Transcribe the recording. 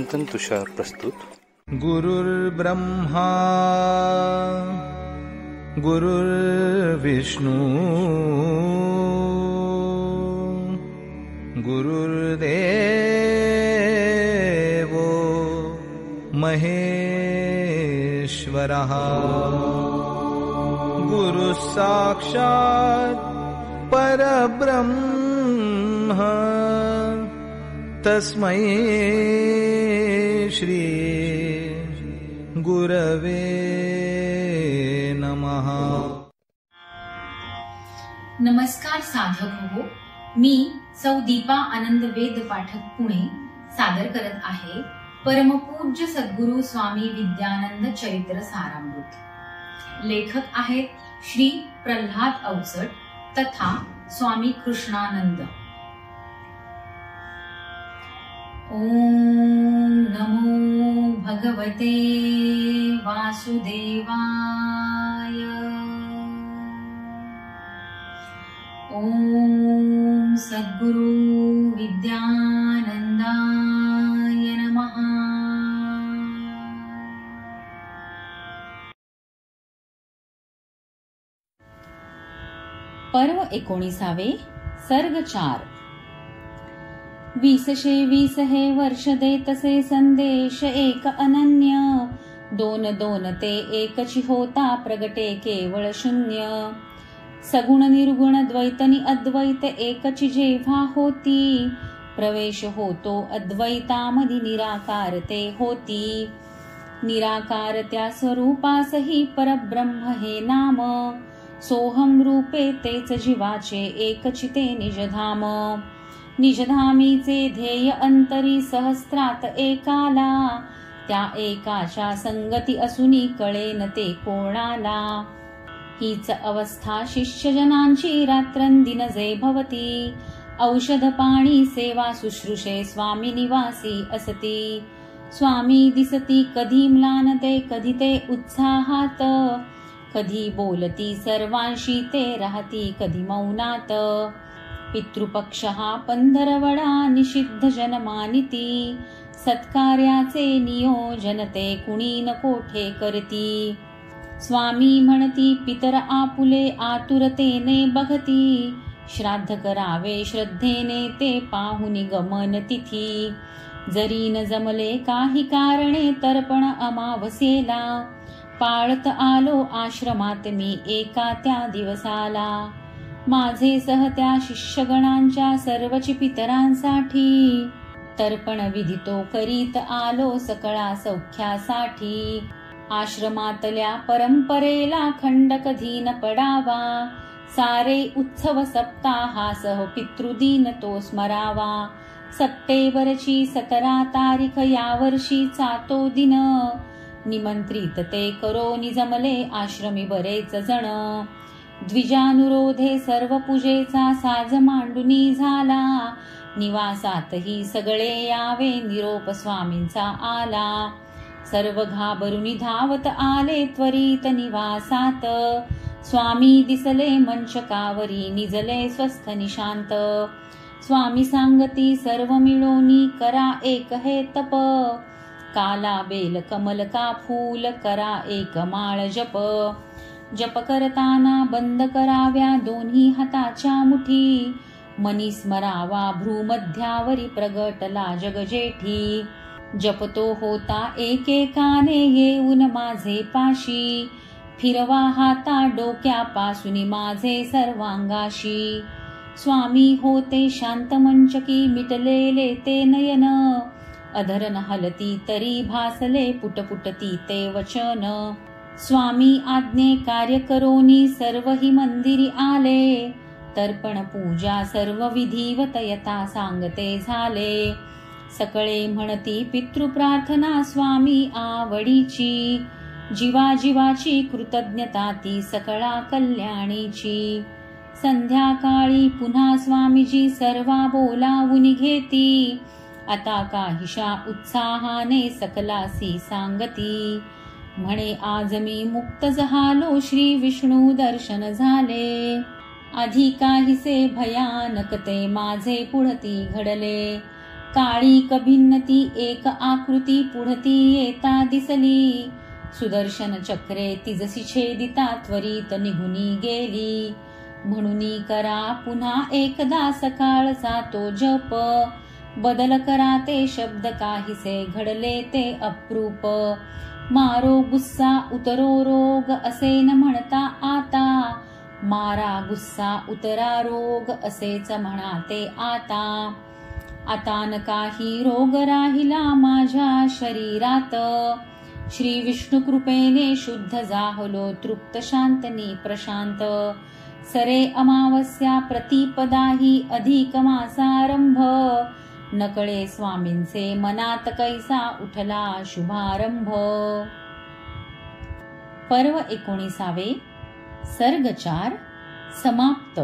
चिंतन तुषार प्रस्तुत. गुरुर्ब्रह्मा गुरुर्विष्णू गुरुर्देवो महेश्वरः गुरुः साक्षात् परब्रह्म तस्मै श्री गुरवे नमः. नमस्कार साधक हो, मी सौ दीपा आनंद वेद पाठक पुणे सादर करत आहे परमपूज्य सद्गुरु स्वामी विद्यानंद चरित्र सारामृत. लेखक आहेत श्री प्रल्हाद अवचट तथा स्वामी कृष्णानंद. ओम नमो भगवते वासुदेवाय. ओम सद्गुरु विद्यानंदाय नमः. पर्व 19. सर्ग 4. 20 हे वर्ष देतसे संदेश एक अनन्य. 2 ते एकची होता प्रगटे केवळ शून्य. सगुण निर्गुण द्वैतनी अद्वैत एकची जेव्हा होती. प्रवेश होतो अद्वैतामधी निराकार ते होती. निराकार त्या स्वरूपासही परब्रह्म हे नाम. सोहम रूपे तेच जीवाचे एकची ते निजधाम. निजधामीचे ध्येय अंतरी सहस्रात एकाला. त्या एकाच्या संगती असूनी कळेन ते कोणाला. हीच अवस्था शिष्यजनांची रात्रंदिन जे भवती. औषध पाणी सेवा शुश्रूषे स्वामी निवासी असती. स्वामी दिसती कधी म्लान ते कधी ते उत्साहात. कधी बोलती सर्वांशी ते राहती कधी मौनात. पितृपक्ष हा पंधरवडा निषिद्ध जनमानिती. सत्कार्याचे नियोजन ते कुणी न कोठे करती. स्वामी म्हणती पितर आपुले आतुरतेने बघती. श्राद्ध करावे श्रद्धेने ते पाहुनी गमन तिथी. जरी न जमले काही कारणे तर्पण अमावस्येला. पाळत आलो आश्रमात मी एका त्या दिवसाला. माझे सहत्या शिष्यगणांच्या सर्वची पितरांसाठी. तर्पण विधितो करीत आलो सकळा सौख्यासाठी. आश्रमातल्या परंपरेला खंड कधी न पडावा. सारे उत्सव सप्ताहासह पितृदिन तो स्मरावा. सप्टेंबरची 17 तारीख या वर्षीचा तो दिन. निमंत्रित ते करोनी जमले आश्रमी बरेच जण. द्विजानुरोधे सर्व पूजेचा साज मांडुनी झाला. निवासातही सगळे यावे निरोप स्वामींचा आला. सर्व घाबरुनी धावत आले त्वरित निवासात. स्वामी दिसले मंचकावरी निजले स्वस्थ निशांत. स्वामी सांगती सर्व मिळोनी करा एक हे तप. काला बेल कमल का फूल करा एक माळ जप. जप करताना बंद कराव्या दोन्ही हाताच्या मुठी. मनी स्मरावा भ्रूमध्यावरी प्रगटला जगजेठी. जपतो होता एकेकाने येऊन माझे पाशी. फिरवा हाता डोक्यापासून माझे सर्वांगाशी. स्वामी होते शांत मंचकी मिटलेले ते नयन. अधरन हलती तरी भासले पुटपुटती ते वचन. स्वामी आज्ञे कार्य करोनी सर्व ही मंदिरी आले. तर्पण पूजा सर्व विधिवत यथा सांगते झाले. सकळे म्हणती पितृप्रार्थना स्वामी आवडीची. जीवाजीवाची कृतज्ञता ती सकळा कल्याणीची. संध्याकाळी पुन्हा स्वामीजी सर्वा बोलावून घेती. आता काहीशा उत्साहाने सकलासी सांगती. म्हणे आज मी मुक्त झालो श्री विष्णू दर्शन झाले. आधी काहीसे भयानक ते माझे पुढती घडले. काळी भिन्नती एक आकृती पुढती येता दिसली. सुदर्शन चक्रे तिजसी छेदिता त्वरित निघुनी गेली. म्हणुनी करा पुन्हा एकदा सकाळचा तो जप. बदल करा ते शब्द काहीसे घडले ते अप्रूप. मारो गुस्सा उतरो रोग असे न म्हणता आता. मारा गुस्सा उतरा रोग असेच म्हणा ते आता. आता न काही रोग राहिला माझ्या शरीरात. श्री विष्णू कृपेने शुद्ध जाहलो तृप्त शांतनी प्रशांत. सरे अमावस्या प्रतिपदाही अधिक मासारंभ. नकळे स्वामींचे मनात कैसा उठला शुभारंभ. पर्व 19 सर्ग 4 समाप्त.